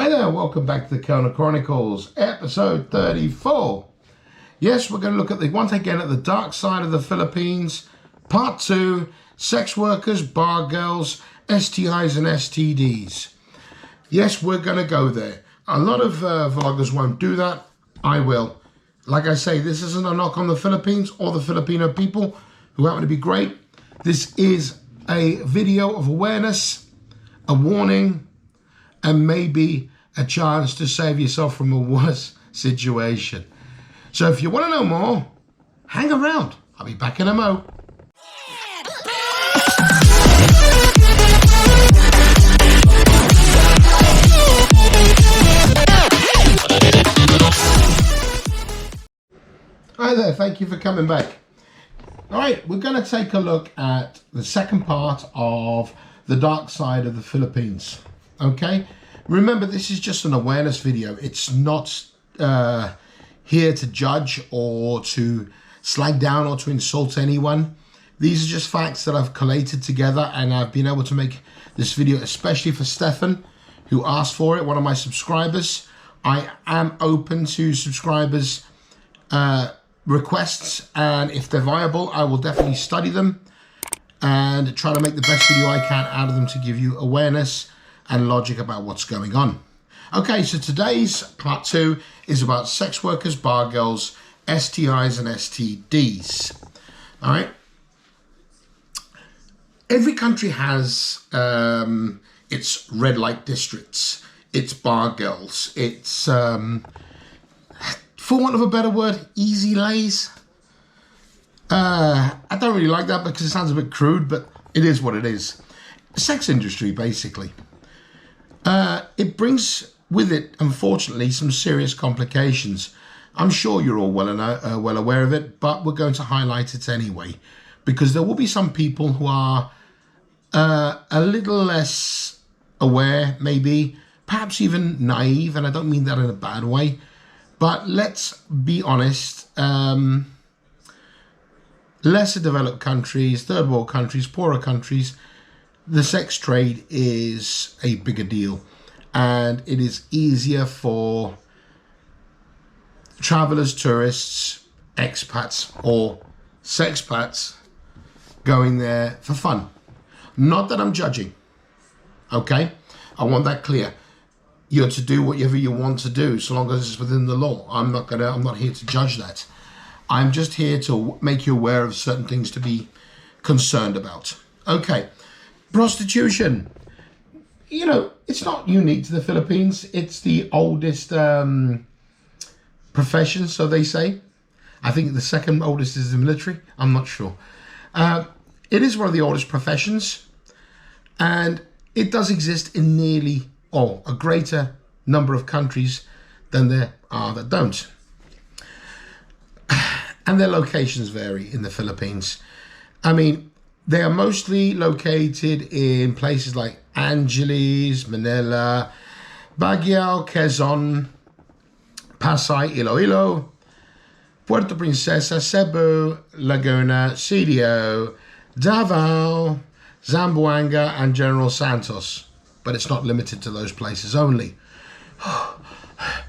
Hi there, welcome back to the Kona Chronicles, episode 34. Yes, we're going to look at once again at the dark side of the Philippines, part 2, sex workers, bar girls, STIs and STDs. Yes, we're going to go there. A lot of vloggers won't do that. I will. Like I say, this isn't a knock on the Philippines or the Filipino people who happen to be great. This is a video of awareness, a warning, and maybe a chance to save yourself from a worse situation. So if you want to know more, hang around. I'll be back in a mo. Hi there, thank you for coming back. All right, we're going to take a look at the second part of the dark side of the Philippines. Okay, remember this is just an awareness video. It's not here to judge or to slag down or to insult anyone. These are just facts that I've collated together, and I've been able to make this video especially for Stefan, who asked for it, one of my subscribers. I am open to subscribers' requests, and if they're viable, I will definitely study them and try to make the best video I can out of them to give you awareness and logic about what's going on. Okay, so today's part 2 is about sex workers, bar girls, STIs and STDs. All right. Every country has its red light districts, its bar girls, its, for want of a better word, easy lays. I don't really like that because it sounds a bit crude, but it is what it is. Sex industry, basically. It brings with it, unfortunately, some serious complications. I'm sure you're all well aware of it, but we're going to highlight it anyway, because there will be some people who are a little less aware, maybe, perhaps even naive, and I don't mean that in a bad way, but let's be honest, lesser developed countries, third world countries, poorer countries, the sex trade is a bigger deal, and it is easier for travelers, tourists, expats or sexpats going there for fun. Not that I'm judging, okay? I want that clear. You're to do whatever you want to do, so long as it's within the law. I'm not here to judge that. I'm just here to make you aware of certain things to be concerned about. Okay. Prostitution, you know, it's not unique to the Philippines. It's the oldest profession, so they say. I think the second oldest is the military. I'm not sure. It is one of the oldest professions, and it does exist in nearly a greater number of countries than there are that don't. And their locations vary in the Philippines. I mean, they are mostly located in places like Angeles, Manila, Baguio, Quezon, Pasay, Iloilo, Puerto Princesa, Cebu, Laguna, CDO, Davao, Zamboanga, and General Santos. But it's not limited to those places only.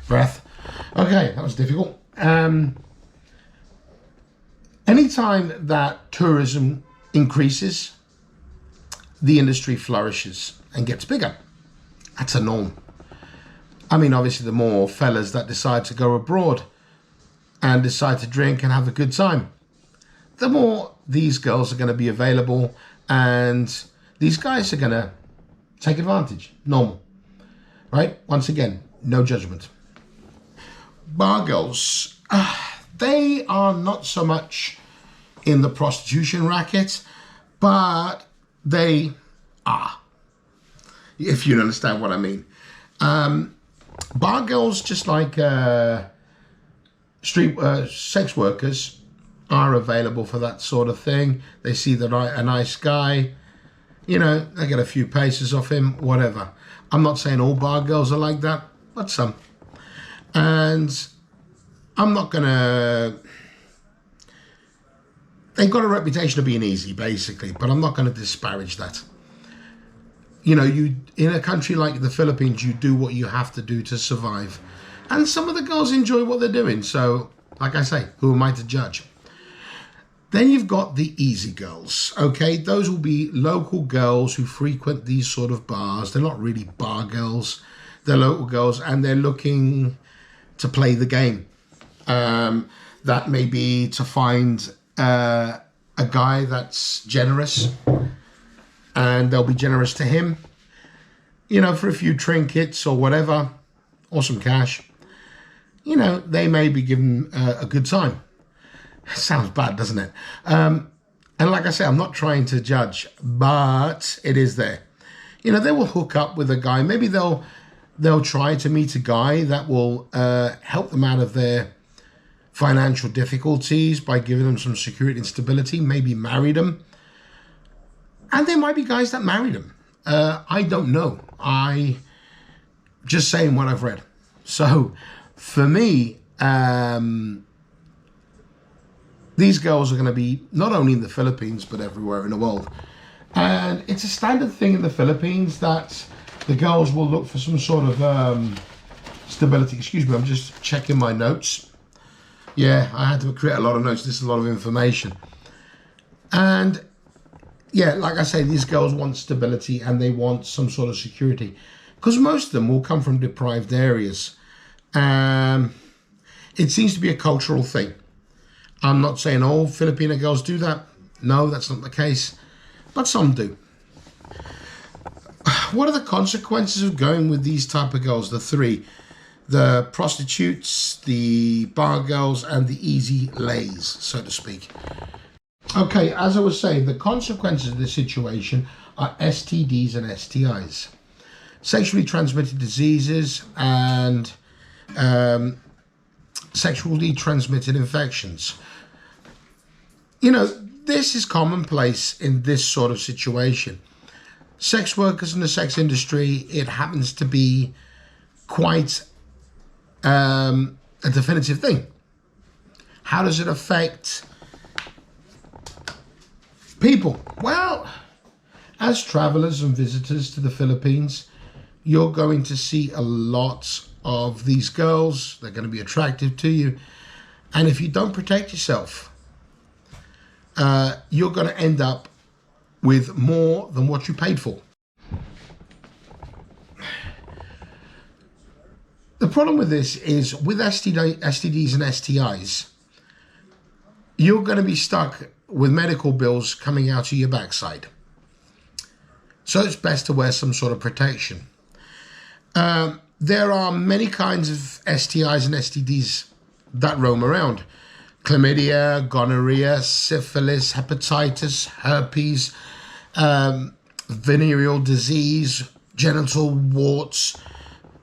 Breath. Okay, that was difficult. Anytime that tourism increases, the industry flourishes and gets bigger. That's a norm. I mean, obviously, the more fellas that decide to go abroad and decide to drink and have a good time, the more these girls are going to be available, and these guys are going to take advantage. Normal. Right? Once again, no judgment. Bar girls, they are not so much in the prostitution racket, but they are, if you understand what I mean. Bar girls, just like street sex workers, are available for that sort of thing. They see a nice guy, you know, they get a few paces off him, whatever. I'm not saying all bar girls are like that, but some. And I'm not gonna... They've got a reputation of being easy, basically, but I'm not going to disparage that. you know, you in a country like the Philippines, you do what you have to do to survive. And some of the girls enjoy what they're doing. So, like I say, who am I to judge? Then you've got the easy girls, okay? Those will be local girls who frequent these sort of bars. They're not really bar girls. They're local girls, and they're looking to play the game. That may be to find a guy that's generous, and they'll be generous to him, you know, for a few trinkets or whatever, or some cash. You know, they may be given a good time. Sounds bad, doesn't it? And like I say, I'm not trying to judge, but it is there. You know, they will hook up with a guy. Maybe they'll try to meet a guy that will help them out of their financial difficulties by giving them some security and stability, maybe marry them. And there might be guys that marry them. I don't know. I just saying what I've read. So for me, these girls are going to be not only in the Philippines, but everywhere in the world. And it's a standard thing in the Philippines that the girls will look for some sort of stability. Excuse me, I'm just checking my notes. Yeah, I had to create a lot of notes. This is a lot of information. And yeah, like I say, these girls want stability and they want some sort of security, because most of them will come from deprived areas. It seems to be a cultural thing. I'm not saying all Filipino girls do that. No, that's not the case. But some do. What are the consequences of going with these type of girls? The three. The prostitutes, the bar girls, and the easy lays, so to speak. Okay, as I was saying, the consequences of this situation are STDs and STIs. Sexually transmitted diseases and sexually transmitted infections. You know, this is commonplace in this sort of situation. Sex workers in the sex industry, it happens to be quite a definitive thing. How does it affect people? Well, as travelers and visitors to the Philippines, you're going to see a lot of these girls. They're going to be attractive to you. And if you don't protect yourself, you're going to end up with more than what you paid for. The problem with this is with STDs and STIs, you're going to be stuck with medical bills coming out of your backside. So it's best to wear some sort of protection. There are many kinds of STIs and STDs that roam around. Chlamydia, gonorrhea, syphilis, hepatitis, herpes, venereal disease, genital warts,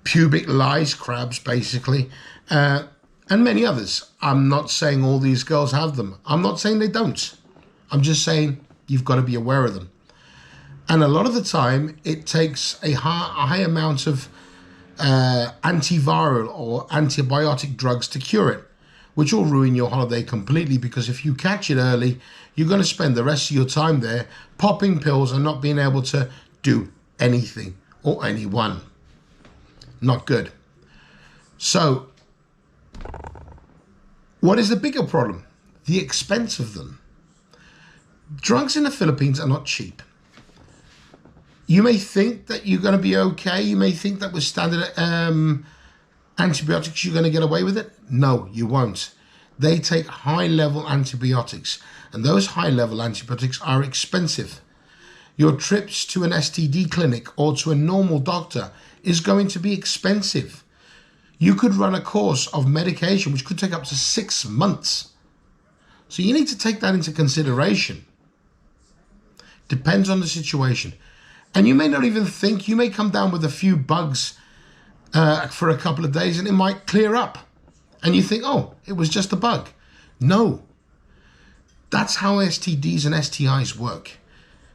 pubic lice, crabs basically, and many others. I'm not saying all these girls have them. I'm not saying they don't. I'm just saying you've got to be aware of them. And a lot of the time, it takes a high amount of antiviral or antibiotic drugs to cure it, which will ruin your holiday completely, because if you catch it early, you're going to spend the rest of your time there popping pills and not being able to do anything or anyone. Not good. So, what is the bigger problem? The expense of them. Drugs in the Philippines are not cheap. You may think that you're going to be okay. You may think that with standard antibiotics, you're going to get away with it. No, you won't. They take high-level antibiotics, and those high-level antibiotics are expensive. Your trips to an STD clinic or to a normal doctor is going to be expensive. You could run a course of medication which could take up to 6 months. So you need to take that into consideration. Depends on the situation. And you may not even think, you may come down with a few bugs for a couple of days and it might clear up. And you think, oh, it was just a bug. No. That's how STDs and STIs work.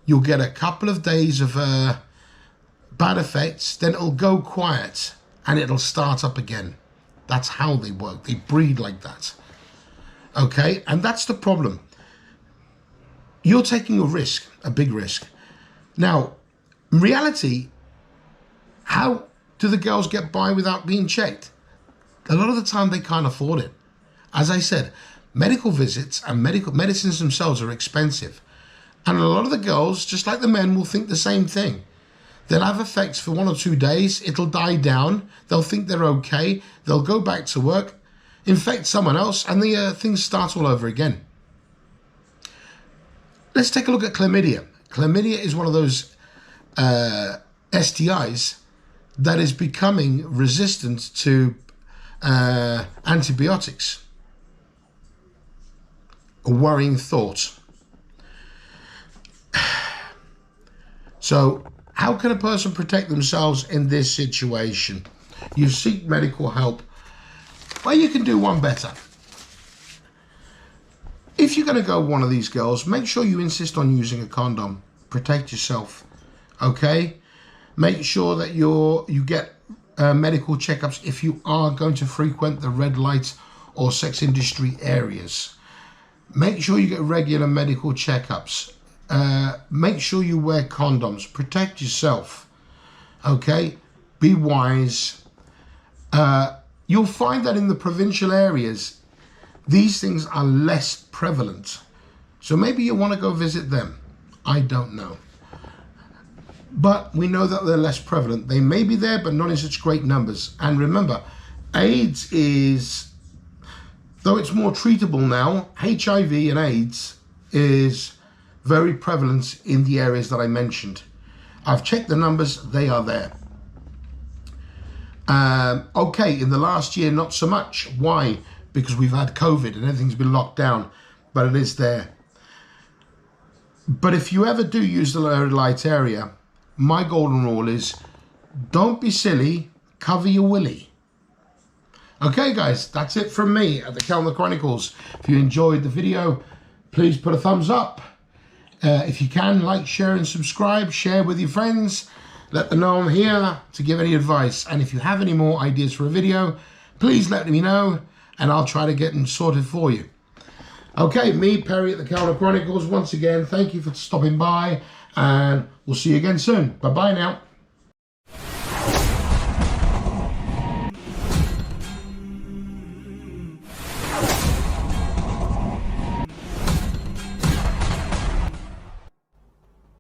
You'll get a couple of days of bad effects, then it'll go quiet and it'll start up again. That's how they work. They breed like that. Okay? And that's the problem. You're taking a risk, a big risk. Now, In reality, how do the girls get by without being checked? A lot of the time they can't afford it. As I said, medical visits and medicines themselves are expensive. And a lot of the girls, just like the men, will think the same thing. They'll have effects for 1 or 2 days. It'll die down. They'll think they're okay. They'll go back to work, infect someone else, and the things start all over again. Let's take a look at chlamydia. Chlamydia is one of those STIs that is becoming resistant to antibiotics. A worrying thought. So, how can a person protect themselves in this situation? You seek medical help. Well, you can do one better. If you're going to go with one of these girls, make sure you insist on using a condom. Protect yourself, okay? Make sure that you get medical checkups if you are going to frequent the red light or sex industry areas. Make sure you get regular medical checkups. Make sure you wear condoms. Protect yourself, okay? Be wise. You'll find that in the provincial areas, these things are less prevalent. So maybe you want to go visit them. I don't know. But we know that they're less prevalent. They may be there, but not in such great numbers. And remember, AIDS is, though it's more treatable now, HIV and AIDS is very prevalent in the areas that I mentioned. I've checked the numbers, they are there. Okay, in the last year, not so much. Why? Because we've had COVID and everything's been locked down, but it is there. But if you ever do use the red light area, my golden rule is don't be silly, cover your willy. Okay, guys, that's it from me at the Calendar Chronicles. If you enjoyed the video, please put a thumbs up. If you can, like, share, and subscribe. Share with your friends. Let them know I'm here to give any advice. And if you have any more ideas for a video, please let me know, and I'll try to get them sorted for you. Okay, me, Perry at the Calendar Chronicles. Once again, thank you for stopping by, and we'll see you again soon. Bye-bye now.